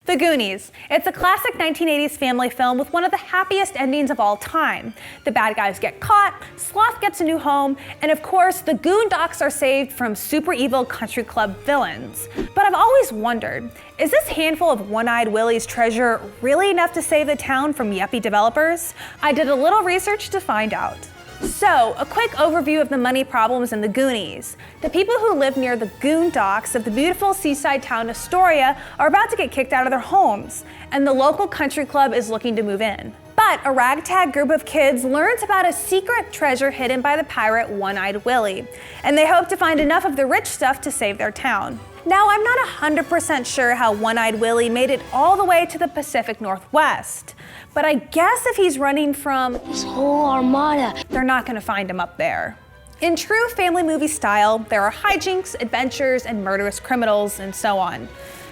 The Goonies. It's a classic 1980s family film with one of the happiest endings of all time. The bad guys get caught, Sloth gets a new home, and of course, the Goondocks are saved from super evil country club villains. But I've always wondered, is this handful of One-Eyed Willie's treasure really enough to save the town from yuppie developers? I did a little research to find out. So, a quick overview of the money problems in the Goonies. The people who live near the Goondocks of the beautiful seaside town Astoria are about to get kicked out of their homes, and the local country club is looking to move in. But a ragtag group of kids learns about a secret treasure hidden by the pirate One-Eyed Willie, and they hope to find enough of the rich stuff to save their town. Now, I'm not 100% sure how One-Eyed Willie made it all the way to the Pacific Northwest, but I guess if he's running from his whole armada, they're not gonna find him up there. In true family movie style, there are hijinks, adventures, and murderous criminals, and so on.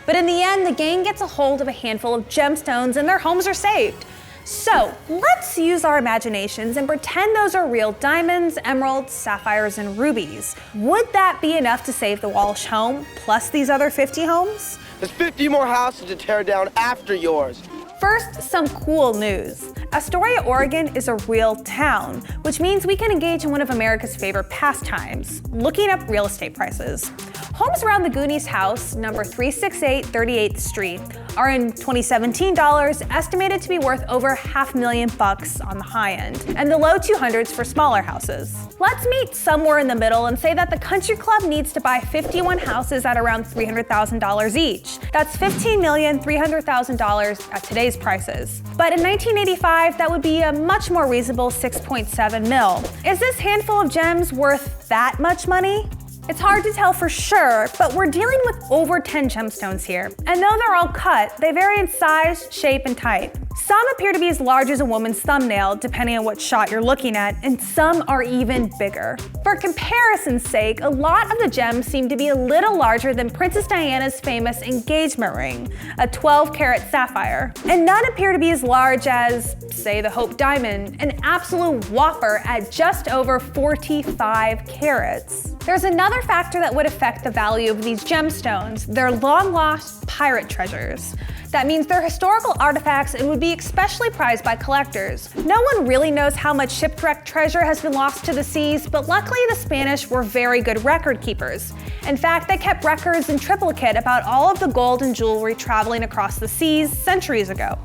But in the end, the gang gets a hold of a handful of gemstones and their homes are saved. So let's use our imaginations and pretend those are real diamonds, emeralds, sapphires, and rubies. Would that be enough to save the Walsh home, plus these other 50 homes? There's 50 more houses to tear down after yours. First, some cool news. Astoria, Oregon is a real town, which means we can engage in one of America's favorite pastimes, looking up real estate prices. Homes around the Goonies house, number 368 38th Street, are in 2017 dollars estimated to be worth over $500,000 on the high end, and the low 200s for smaller houses. Let's meet somewhere in the middle and say that the country club needs to buy 51 houses at around $300,000 each. That's $15,300,000 at today's prices. But in 1985, that would be a much more reasonable 6.7 mil. Is this handful of gems worth that much money? It's hard to tell for sure, but we're dealing with over 10 gemstones here. And though they're all cut, they vary in size, shape, and type. Some appear to be as large as a woman's thumbnail, depending on what shot you're looking at, and some are even bigger. For comparison's sake, a lot of the gems seem to be a little larger than Princess Diana's famous engagement ring, a 12-carat sapphire. And none appear to be as large as, say, the Hope Diamond, an absolute whopper at just over 45 carats. There's another factor that would affect the value of these gemstones. They're long-lost pirate treasures. That means they're historical artifacts and would be especially prized by collectors. No one really knows how much shipwrecked treasure has been lost to the seas, but luckily the Spanish were very good record keepers. In fact, they kept records in triplicate about all of the gold and jewelry traveling across the seas centuries ago.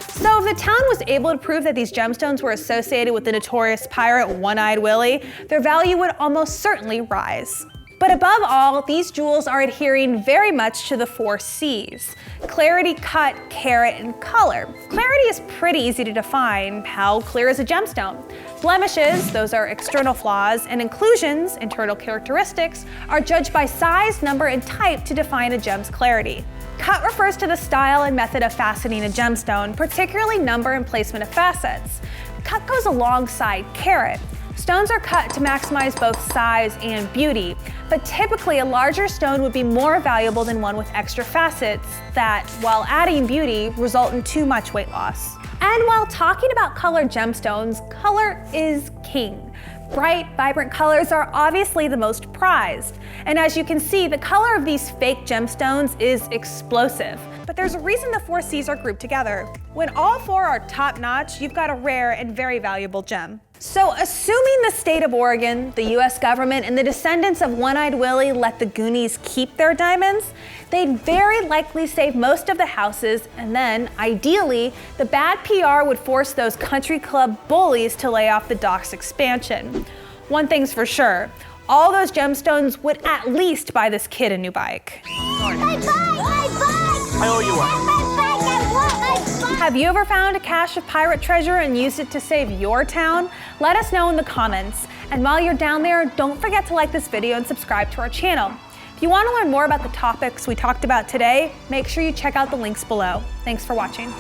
So if the town was able to prove that these gemstones were associated with the notorious pirate One-Eyed Willie, their value would almost certainly rise. But above all, these jewels are adhering very much to the 4 C's: clarity, cut, carat, and color. Clarity is pretty easy to define. How clear is a gemstone? Blemishes, those are external flaws, and inclusions, internal characteristics, are judged by size, number, and type to define a gem's clarity. Cut refers to the style and method of faceting a gemstone, particularly number and placement of facets. Cut goes alongside carat. Stones are cut to maximize both size and beauty, but typically a larger stone would be more valuable than one with extra facets that, while adding beauty, result in too much weight loss. And while talking about colored gemstones, color is king. Bright, vibrant colors are obviously the most prized. And as you can see, the color of these fake gemstones is explosive. But there's a reason the 4 C's are grouped together. When all 4 are top-notch, you've got a rare and very valuable gem. So assuming the state of Oregon, the US government, and the descendants of One-Eyed Willie let the Goonies keep their diamonds, they'd very likely save most of the houses, and then, ideally, the bad PR would force those country club bullies to lay off the dock's expansion. One thing's for sure, all those gemstones would at least buy this kid a new bike. my bike! I owe you one. Have you ever found a cache of pirate treasure and used it to save your town? Let us know in the comments. And while you're down there, don't forget to like this video and subscribe to our channel. If you want to learn more about the topics we talked about today, make sure you check out the links below. Thanks for watching.